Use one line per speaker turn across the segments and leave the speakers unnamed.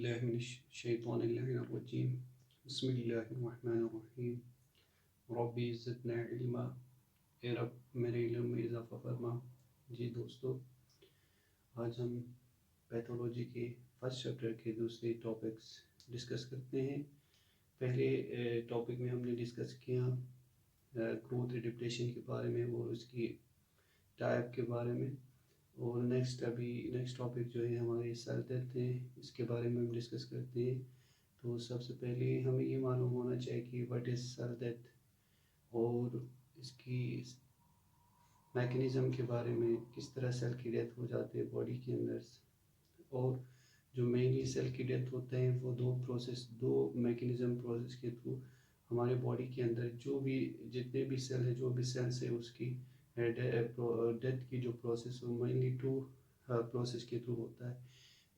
बिस्मिल्लाहिर्रहमानिर्रहीम बिस्मिल्लाहिर्रहमानिर्रहीम रब्बी ज़िदनी इल्मा ए रब मेरे इल्म में इजाफ़ा फरमा। जी दोस्तों, आज हम पैथोलॉजी के फर्स्ट चैप्टर के दूसरे टॉपिक्स डिस्कस करते हैं। पहले टॉपिक में हमने डिस्कस किया ग्रोथ एडिप्टेशन के बारे में और उसकी टाइप के बारे में, और नेक्स्ट टॉपिक जो है हमारे सेल डेथ है, इसके बारे में हम डिस्कस करते हैं। तो सबसे पहले हमें ये मालूम होना चाहिए कि व्हाट इज़ सेल डेथ और इसकी मैकेनिज़्म के बारे में, किस तरह सेल की डेथ हो जाती है बॉडी के अंदर। और जो मेनली सेल की डेथ होते हैं वो दो मैकेनिज़्म प्रोसेस के थ्रू हमारे बॉडी के अंदर जितने भी सेल है, जो भी सेल्स है, उसकी डेथ की जो प्रोसेस वो मेनली टू प्रोसेस के थ्रू होता है।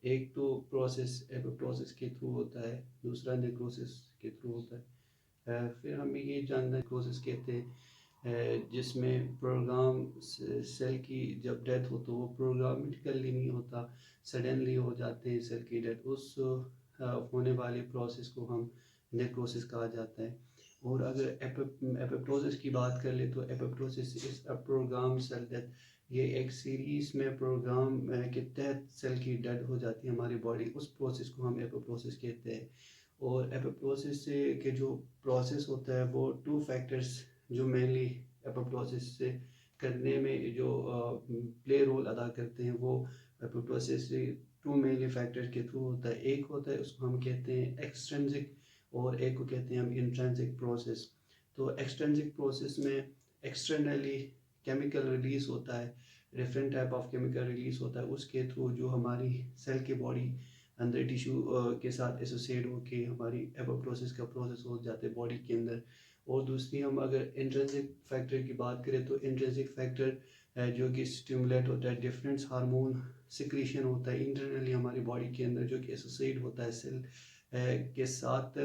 एक तो प्रोसेस एपोप्टोसिस के थ्रू होता है, दूसरा नेक्रोसिस के थ्रू होता है। फिर हमें ये जानना नेक्रोसिस कहते हैं जिसमें प्रोग्राम सेल की जब डेथ हो तो वो प्रोग्रामेटिकली नहीं होता, सडनली हो जाते हैं सेल की डेथ। उस होने वाले प्रोसेस को हम नेक्रोसिस कहा जाता है। और अगर एपोप्टोसिस की बात कर ले तो apoptosis is a program cell death. ये एक सीरीज में प्रोग्राम के तहत सेल की डेथ हो जाती है हमारी बॉडी, उस प्रोसेस को हम एपोप्टोसिस कहते हैं। और एपोप्टोसिस के जो प्रोसेस होता है वो टू फैक्टर्स जो मेनली एपोप्टोसिस से करने में जो प्ले रोल अदा करते हैं वो एपोप्टोसिस से टू मेनली फैक्टर के थ्रू होता है। एक होता है उसको हम कहते हैं एक्सट्रिंसिक और एक को कहते हैं हम इंट्रिंसिक प्रोसेस। तो एक्सट्रिंसिक प्रोसेस में एक्सटर्नली केमिकल रिलीज होता है, different type of chemical release होता है, उसके थ्रू जो हमारी सेल की बॉडी अंदर टिश्यू के साथ एसोसिएट होकर हमारी एपोप्टोसिस का प्रोसेस हो जाता है बॉडी के अंदर। और दूसरी हम अगर इंट्रिंसिक फैक्टर की बात करें तो इंट्रिंसिक फैक्टर जो कि स्टिमुलेट होता है, डिफरेंट हार्मोन सिक्रीशन होता है इंटरनली हमारी बॉडी के अंदर जो कि एसोसिएट होता है सेल के साथ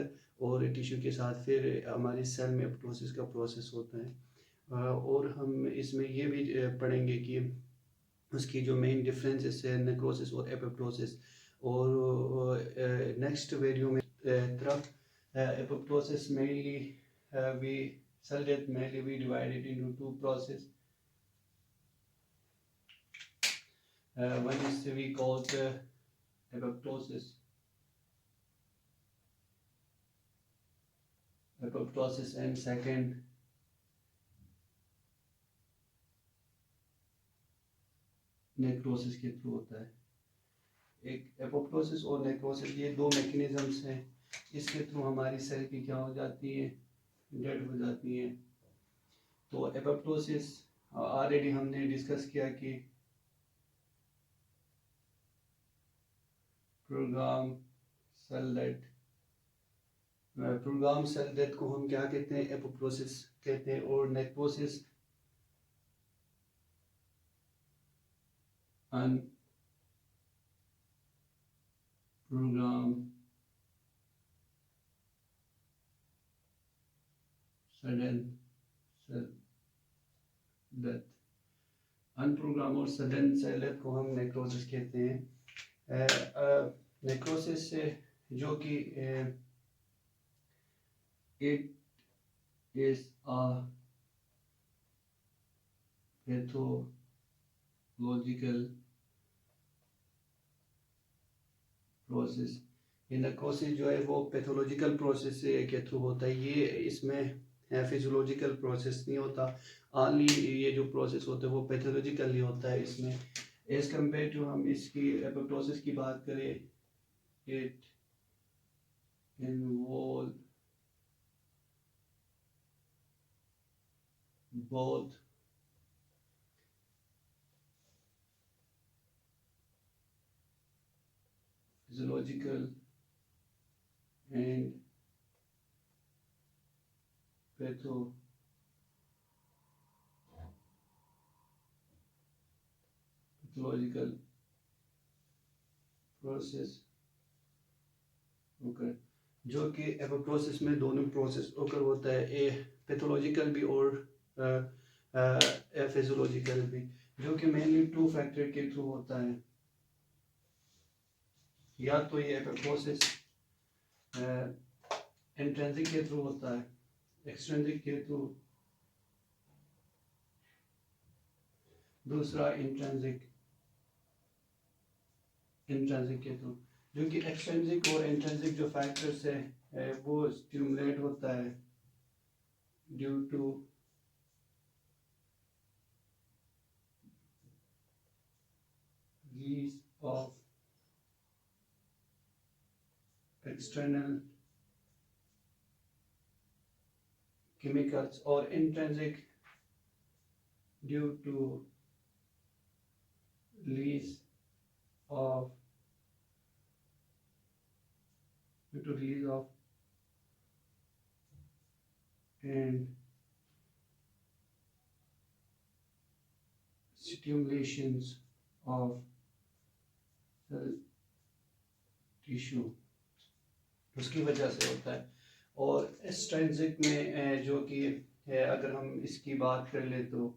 और टिश्यू के साथ, फिर हमारी सेल में एपोप्टोसिस का प्रोसेस होता है। और हम इसमें ये भी पढ़ेंगे कि उसकी जो मेन डिफरेंसेस है नेक्रोसिस और एपोप्टोसिस। और नेक्स्ट वीडियो में तरफ apoptosis mainly we cell death mainly we divided into two process. One is we called apoptosis. And second necrosis के थ्रू होता है। एक एपोप्टोसिस और नेक्रोसिस ये दो मैकेनिज्म्स हैं, इसके थ्रू हमारी सेल की क्या हो जाती है, डेड हो जाती है। तो एपोप्टोसिस ऑलरेडी हमने डिस्कस किया कि प्रोग्राम सेल डेथ को हम क्या कहते हैं, एपोप्टोसिस कहते हैं। और नेक्रोसिस अनप्रोग्राम सडन सेल डेथ। अनप्रोग्राम और सडन सेल डेथ को हम नेक्रोसिस कहते हैं। नेक्रोसिस से जो कि it is a pathological process. ये नेक्रोसिस जो है वो पैथोलॉजिकल प्रोसेस के थ्रू होता है। ये इसमें फिजियोलॉजिकल प्रोसेस नहीं होता, ओनली ये जो प्रोसेस होता है वो पैथोलॉजिकल नहीं होता है इसमें। एज कम्पेयर टू हम इसकी एपोप्टोसिस की बात करें, it involve both physiological and pathological process ओकर, जो कि एपोप्टोसिस में दोनों प्रोसेस ओकर होता है, ए पैथोलॉजिकल भी और फिजियोलॉजिकल भी, जो कि मेनली टू फैक्टर के थ्रू होता है। या तो ये एपोप्टोसिस इंट्रिंसिक के थ्रू होता है, एक्सट्रिंसिक के थ्रू, दूसरा इंट्रिंसिक के थ्रू। जो कि एक्सट्रिंसिक और इंट्रिंसिक जो फैक्टर्स है वो स्टिमुलेट होता है due to release of external chemicals, or intrinsic due to release of and stimulations of cell tissue, उसकी वजह से होता है। और एक्सट्रिंसिक में जो कि अगर हम इसकी बात कर ले तो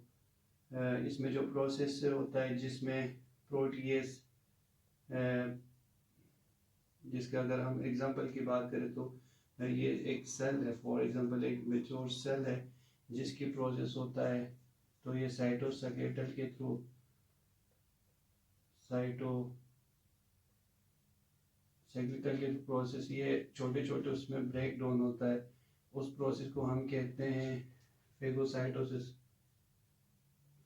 इसमें जो प्रोसेस होता है जिसमें प्रोटीएस, जिसका अगर हम एग्जांपल की बात करें तो ये एक सेल है, फॉर एग्जांपल एक मैच्योर सेल है जिसकी प्रोसेस होता है, तो ये साइटोस्केलेटल के थ्रू, साइटोस्केलेटल के प्रोसेस, ये छोटे छोटे उसमें ब्रेक डाउन होता है, उस प्रोसेस को हम कहते हैं फेगोसाइटोसिस।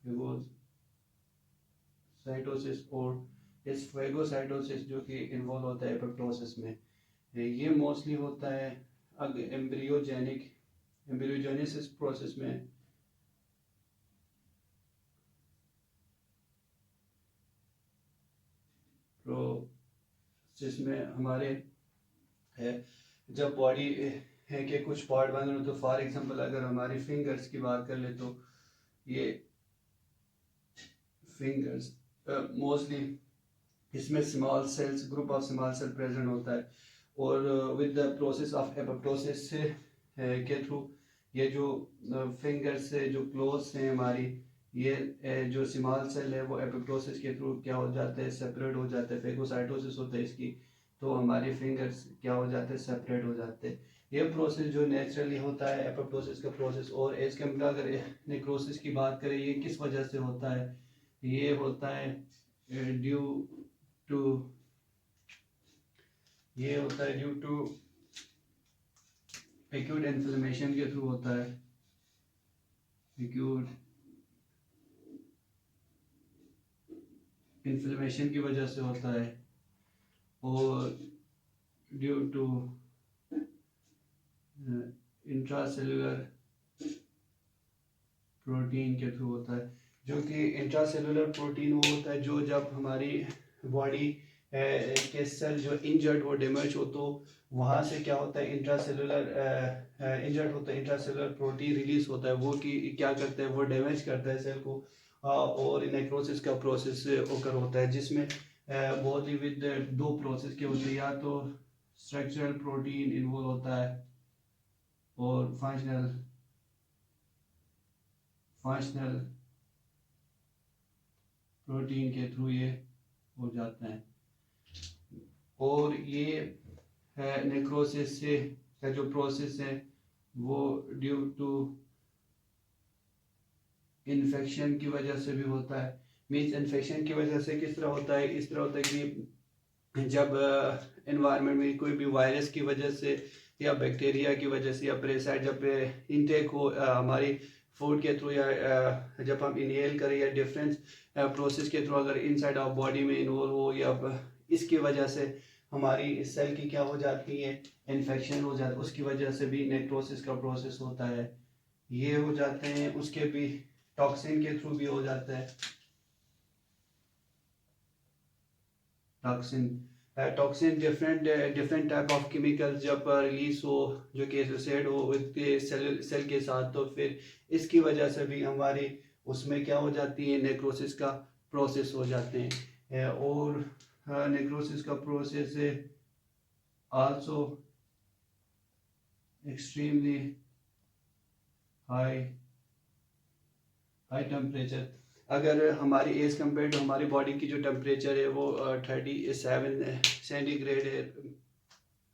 और इस फेगोसाइटोसिस जो कि इन्वॉल्व होता है एपोप्टोसिस में, ये मोस्टली होता है एम्ब्रियोजेनेसिस प्रोसेस में, जिसमें हमारे है जब बॉडी है के कुछ पार्ट बन रहे, तो फॉर एग्जांपल अगर हमारी फिंगर्स की बात कर ले तो ये फिंगर्स मोस्टली इसमें small cells, group of small cell present होता है, और with the process of apoptosis के थ्रू ये जो फिंगर्स से जो क्लोज हैं हमारी, ये जो स्मॉल सेल है वो एपोप्टोसिस के थ्रू क्या हो जाते हैं, सेपरेट हो जाते हैं, फेगोसाइटोसिस होता है इसकी, तो हमारे फिंगर्स क्या हो जाते हैं, सेपरेट हो जाते हैं। ये प्रोसेस जो नेचुरली होता है एपोप्टोसिस का प्रोसेस। और एज कम्पेयर अगर नेक्रोसिस की बात करें, ये किस वजह से होता है, ये होता है ड्यू टू एक्यूट इन्फ्लेमेशन के थ्रू होता है, एक्यूट इन्फ्लेमेशन की वजह से होता है, और ड्यू टू इंट्रासेलुलर प्रोटीन के थ्रू होता है। जो कि इंट्रासेलुलर प्रोटीन वो होता है जो जब हमारी बॉडी के सेल जो इंजर्ड वो डैमेज हो, तो वहाँ से क्या होता है, इंजर्ड होता है, इंट्रासेलुलर प्रोटीन रिलीज होता है, वो कि क्या करता है, वो डैमेज करता है सेल को, और नेक्रोसिस का प्रोसेस ओकर होता है, जिसमें बहुत ही विद दो प्रोसेस के होते हैं, या तो स्ट्रक्चरल प्रोटीन इन्वॉल्व होता है और फंक्शनल प्रोटीन के थ्रू ये हो जाता है। और ये नेक्रोसिस से का जो प्रोसेस है वो ड्यू टू इन्फेक्शन की वजह से भी होता है। मीन्स इन्फेक्शन की वजह से किस तरह होता है, इस तरह होता है कि जब एनवायरनमेंट में कोई भी वायरस की वजह से या बैक्टीरिया की वजह से या पैरासाइट जब इनटेक हो हमारी फूड के थ्रू, या जब हम इनहेल करें, या डिफरेंट प्रोसेस के थ्रू अगर इनसाइड ऑफ बॉडी में इन्वॉल्व हो, या इसकी वजह से हमारी सेल की क्या हो जाती है, इन्फेक्शन हो जाता है, उसकी वजह से भी नेक्रोसिस का प्रोसेस होता है, ये हो जाते हैं। उसके भी टॉक्सिन के थ्रू भी हो जाता है, toxin different type of chemicals जब रिलीज हो जो कि एसोसिएट हो विद सेल के साथ, तो फिर इसकी वजह से भी हमारी उसमें क्या हो जाती है, नेक्रोसिस का प्रोसेस हो जाते हैं। और नेक्रोसिस का process also extremely high temperature. अगर हमारी एज कम्पेयर टू हमारी बॉडी की जो टेम्परेचर है वो 37 सेंटीग्रेड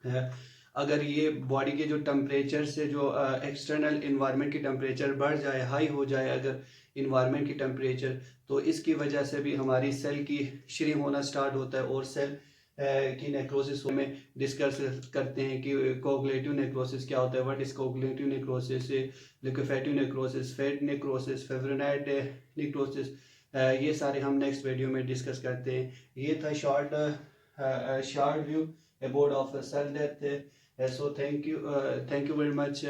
है, अगर ये बॉडी के जो टेम्परेचर से जो एक्सटर्नल इन्वायरमेंट की टेम्परेचर बढ़ जाए, हाई हो जाए अगर इन्वायरमेंट की टेम्परेचर, तो इसकी वजह से भी हमारी सेल की श्रिंक होना स्टार्ट होता है और सेल की नेक्रोसिस में डिस्कस करते हैं कि कोगुलेटिव नेक्रोसिस क्या होता है, what is coagulative necrosis, liquefactive necrosis, fat necrosis, fibrinoid necrosis, ये सारे हम नेक्स्ट वीडियो में डिस्कस करते हैं। ये था short view about of cell death. So thank you very much.